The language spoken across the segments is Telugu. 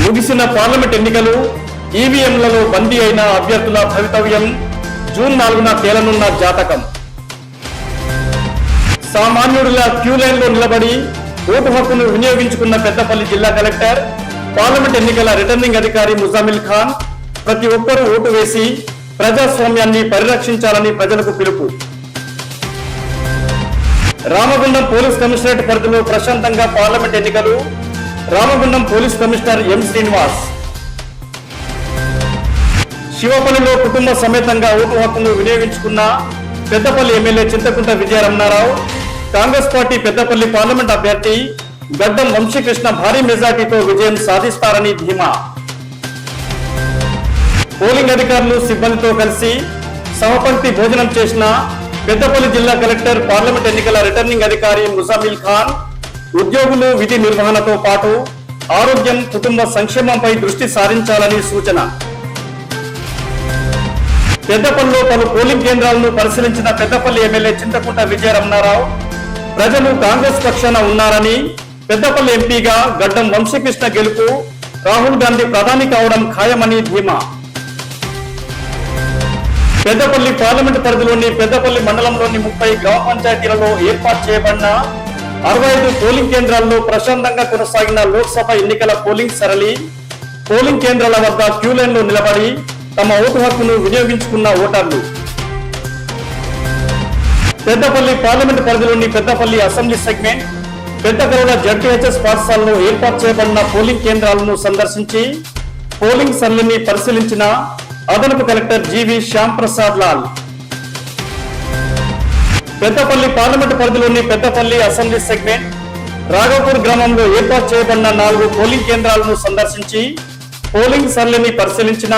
ముగిసిన పార్లమెంట్ ఎన్నికలు, ఈవీఎంలలో బందీ అయిన అభ్యర్థుల భవితవ్యం జూన్ 4న తేలనున్న జాతకం. సామాన్యుడుల క్యూ లైన్ లో నిలబడి ఓటు హక్కును వినియోగించుకున్న పెద్దపల్లి జిల్లా కలెక్టర్, పార్లమెంట్ ఎన్నికల రిటర్నింగ్ అధికారి ముజామిల్ ఖాన్ ప్రతి ఒక్కరూ ఓటు వేసి ప్రజాస్వామ్యాన్ని పరిరక్షించాలని ప్రజలకు పిలుపు. రామగుండం పోలీస్ కమిషనరేట్ పరిధిలో ప్రశాంతంగా పార్లమెంట్ ఎన్నికలు. Ramagundam police commissioner M Srinivas. శివపల్లిలో కుటుంబ సమేతంగా ఓటు హక్కును వినియోగించుకున్న Peddapalli MLA Chintakunta Vijayaramanarao, Congress party Peddapalli parliament అభ్యర్థి గడ్డం వంశీకృష్ణ భారీ మెజార్టీతో విజయం సాధిస్తారని ధీమా. పోలింగ్ అధికారులు సిబ్బందితో కలిసి సమపంక్తి భోజనం చేసిన పెద్దపల్లి జిల్లా కలెక్టర్, పార్లమెంట్ ఎన్నికల రిటర్నింగ్ అధికారి ముజామిల్ ఖాన్ ఉద్యోగులు విధి నిర్వహణతో పాటు ఆరోగ్యం, కుటుంబ సంక్షేమంపై దృష్టి సారించాలని సూచన. పెద్దపల్లిలో పలు పోలింగ్ కేంద్రాలను పరిశీలించిన పెద్దపల్లి ఎమ్మెల్యే చింతకుంట విజయరమణారావు, ప్రజలు కాంగ్రెస్ పక్షాన ఉన్నారని, పెద్దపల్లి ఎంపీగా గడ్డం వంశీకృష్ణ గెలుపు రాహుల్ గాంధీ ప్రధాని కావడం ఖాయమని ధీమా. పెద్దపల్లి పార్లమెంట్ పరిధిలోని పెద్దపల్లి మండలంలోని 30 గ్రామ పంచాయతీలలో ఏర్పాటు చేయబడిన 65 పోలింగ్ కేంద్రాల్లో ప్రశాంతంగా కొనసాగిన లోక్సభ ఎన్నికల పోలింగ్ సరళి. పోలింగ్ కేంద్రాల వద్ద క్యూ లైన్ లో నిలబడి తమ ఓటు హక్కును వినియోగించుకున్న ఓటర్లు. పెద్దపల్లి పార్లమెంట్ పరిధిలోని పెద్దపల్లి అసెంబ్లీ సెగ్మెంట్, పెద్దకరుల జడ్పీహెచ్ఎస్ పాఠశాలలో ఏర్పాటు చేయబడిన పోలింగ్ కేంద్రాలను సందర్శించి పోలింగ్ సరళిని పరిశీలించిన అదనపు కలెక్టర్ జీవి శ్యామ్ ప్రసాద్ లాల్. పెద్దపల్లి పార్లమెంట్ పరిధిలోని పెద్దపల్లి అసెంబ్లీ సెగ్మెంట్, రాఘవపూర్ గ్రామంలో ఏర్పాటు చేయబడిన 4 పోలింగ్ కేంద్రాలను సందర్శించి పోలింగ్ సరళిని పరిశీలించిన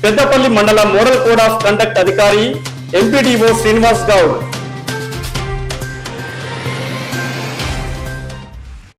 పెద్దపల్లి మండల మోడల్ కోడ్ ఆఫ్ కండక్ట్ అధికారి ఎంపీడీఓ శ్రీనివాస్ గౌడ్.